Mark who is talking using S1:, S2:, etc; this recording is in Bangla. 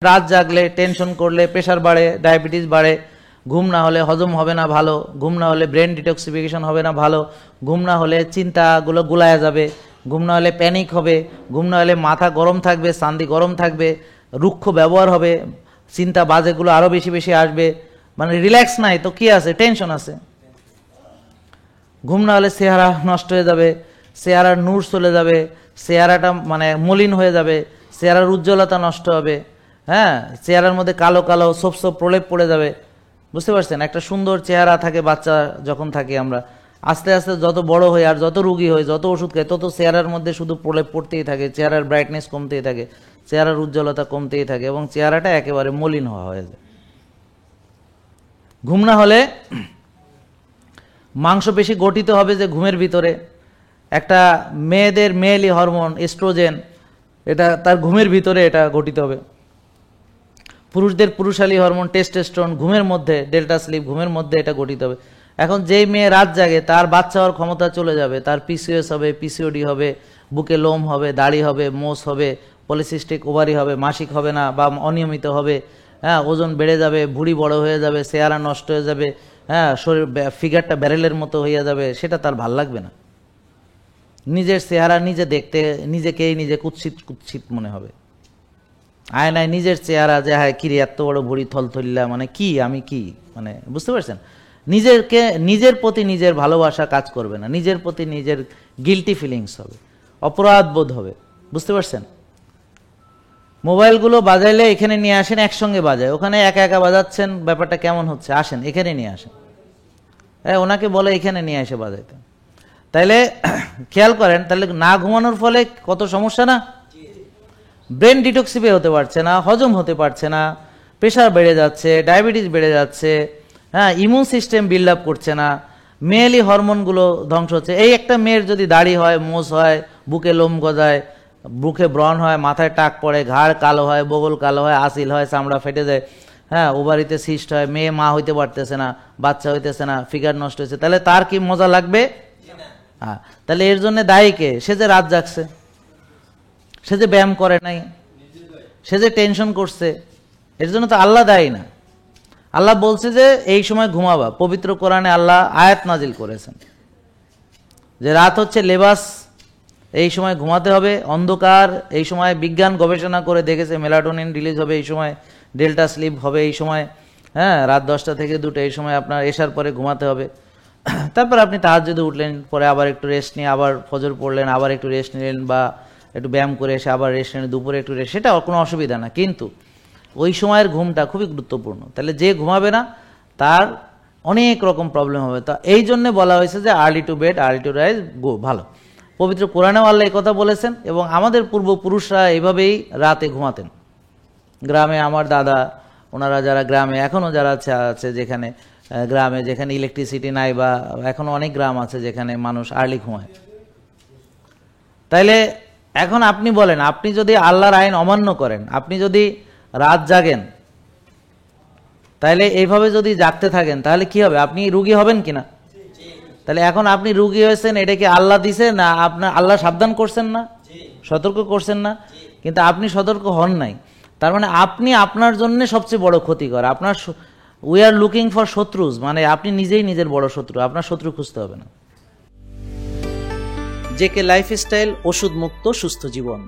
S1: রাত জাগলে, টেনশন করলে প্রেশার বাড়ে, ডায়াবেটিস বাড়ে, ঘুম না হলে হজম হবে না ভালো, ঘুম না হলে ব্রেন ডিটক্সিফিকেশন হবে না ভালো, ঘুম না হলে চিন্তাগুলো গুলায়া যাবে, ঘুম না হলে প্যানিক হবে, ঘুম না হলে মাথা গরম থাকবে, চান্দি গরম থাকবে, রুক্ষ ব্যবহার হবে, চিন্তা বাজেগুলো আরও বেশি বেশি আসবে, মানে রিল্যাক্স নাই তো কি আছে, টেনশন আছে। ঘুম না হলে চেহারা নষ্ট হয়ে যাবে, চেহারার নূর চলে যাবে, চেহারাটা মানে মলিন হয়ে যাবে, চেহারার উজ্জ্বলতা নষ্ট হবে, হ্যাঁ, চেহারার মধ্যে কালো কালো সব প্রলেপ পড়ে যাবে। বুঝতে পারছেন, একটা সুন্দর চেহারা থাকে বাচ্চা যখন থাকে আমরা, আস্তে আস্তে যত বড় হই আর যত রুগী হয়, যত ওষুধ খাই, তত চেহারার মধ্যে শুধু প্রলেপ পড়তেই থাকে, চেহারার ব্রাইটনেস কমতেই থাকে, চেহারার উজ্জ্বলতা কমতেই থাকে এবং চেহারাটা একেবারে মলিন হয়ে যায়। ঘুম না হলে মাংসপেশি গঠিত হবে যে ঘুমের ভিতরে, একটা মেয়েদের মেয়েলি হরমোন এস্ট্রোজেন, এটা তার ঘুমের ভিতরে এটা গঠিত হবে। পুরুষদের পুরুষালী হরমোন টেস্টোস্টেরন ঘুমের মধ্যে, ডেল্টা স্লিপ ঘুমের মধ্যে এটা গঠিত হবে। এখন যেই মেয়ে রাত জাগে তার বাচ্চা হওয়ার ক্ষমতা চলে যাবে, তার পিসিওএস হবে, পিসিওডি হবে, বুকে লোম হবে, দাড়ি হবে, মোষ হবে, পলিসিস্টিক ওভারি হবে, মাসিক হবে না বা অনিয়মিত হবে, হ্যাঁ, ওজন বেড়ে যাবে, ভুঁড়ি বড় হয়ে যাবে, চেহারা নষ্ট হয়ে যাবে, হ্যাঁ, শরীর ফিগারটা ব্যারেলের মতো হয়ে যাবে, সেটা তার ভাল লাগবে না। নিজের চেহারা নিজে দেখতে নিজেকেই নিজে কুৎসিত কুৎসিত মনে হবে। আয়নায় নিজের চেহারা যে হ্যাঁ কিরে এত বড় ভুঁড়ি থলথল্লা, মানে কি আমি কি, মানে বুঝতে পারছেন, নিজের প্রতি নিজের ভালোবাসা কাজ করবে না, নিজের প্রতি নিজের গিল্টি ফিলিংস হবে, অপরাধ বোধ হবে। বুঝতে পারছেন, মোবাইলগুলো বাজাইলে এখানে নিয়ে আসেন, একসঙ্গে বাজায়, ওখানে একা একা বাজাচ্ছেন, ব্যাপারটা কেমন হচ্ছে, আসেন এখানে নিয়ে আসেন, হ্যাঁ, ওনাকে বলে এখানে নিয়ে এসে বাজাইতে। তাইলে খেয়াল করেন, তাহলে না ঘুমানোর ফলে কত সমস্যা না, ব্রেন ডিটক্সিফাই হতে পারছে না, হজম হতে পারছে না, প্রেশার বেড়ে যাচ্ছে, ডায়াবেটিস বেড়ে যাচ্ছে, হ্যাঁ, ইমিউন সিস্টেম বিল্ড আপ করছে না, মেয়েলি হরমোনগুলো ধ্বংস হচ্ছে। এই একটা মেয়ের যদি দাড়ি হয়, মোষ হয়, বুকে লোম গজায়, বুকে ব্রণ হয়, মাথায় টাক পড়ে, ঘাড় কালো হয়, বগল কালো হয়, আসিল হয়, চামড়া ফেটে যায়, হ্যাঁ, ওভারিতে সিস্ট হয়, মেয়ে মা হইতে পারতেছে না, বাচ্চা হইতেছে না, ফিগার নষ্ট হয়েছে, তাহলে তার কি মজা লাগবে? হ্যাঁ, তাহলে এর জন্য দায়ী কে? সে যে রাত জাগছে, সে যে ব্যায়াম করে নাই, সে যে টেনশন করছে, এর জন্য তো আল্লাহ দায়ী না। আল্লাহ বলছে যে এই সময় ঘুমাবা, পবিত্র কোরআনে আল্লাহ আয়াত নাজিল করেছেন যে রাত হচ্ছে লেবাস, এই সময় ঘুমাতে হবে, অন্ধকার, এই সময় বিজ্ঞান গবেষণা করে দেখেছে মেলাটোনিন রিলিজ হবে এই সময়, ডেল্টা স্লিপ হবে এই সময়, হ্যাঁ, রাত 10টা থেকে 2টা এই সময় আপনার এশার পরে ঘুমাতে হবে। তারপর আপনি তাহাজ্জুদে উঠলেন, পরে আবার একটু রেস্ট নিয়ে আবার ফজর পড়লেন, আবার একটু রেস্ট নিলেন বা একটু ব্যায়াম করে এসে আবার রেস্ট নিলেন, দুপুরে একটু রেস্ট, সেটা কোনো অসুবিধা না, কিন্তু ওই সময়ের ঘুমটা খুবই গুরুত্বপূর্ণ। তাহলে যে ঘুমাবে না তার অনেক রকম প্রবলেম হবে। তো এই জন্যে বলা হয়েছে যে early to bed early to rise ভালো। পবিত্র কোরআনেও আল্লাহ এই কথা বলেছেন এবং আমাদের পূর্বপুরুষরা এইভাবেই রাতে ঘুমাতেন। গ্রামে আমার দাদা, ওনারা যারা গ্রামে এখনও যারা আছে যেখানে গ্রামে যেখানে ইলেকট্রিসিটি নাই বা এখনও অনেক গ্রাম আছে যেখানে মানুষ আর্লি ঘুমায়। তাইলে এখন আপনি বলেন, আপনি যদি আল্লাহর আইন অমান্য করেন, আপনি যদি রাত জাগেন, তাহলে এইভাবে যদি জাগতে থাকেন তাহলে কি হবে? আপনি রুগী হবেন কিনা? তাহলে এখন আপনি রুগী হয়েছেন, এটা কি আল্লাহ দিছে না আপনার? আল্লাহ সাবধান করছেন না, সতর্ক করছেন না, কিন্তু আপনি সতর্ক হন নাই। তার মানে আপনি আপনার জন্য সবচেয়ে বড় ক্ষতিকর। আপনার উই আর লুকিং ফর শত্রুজ, মানে আপনি নিজেই নিজের বড় শত্রু, আপনার শত্রু খুঁজতে হবে না। জেকে লাইফস্টাইল, ওষুধ মুক্ত সুস্থ জীবন।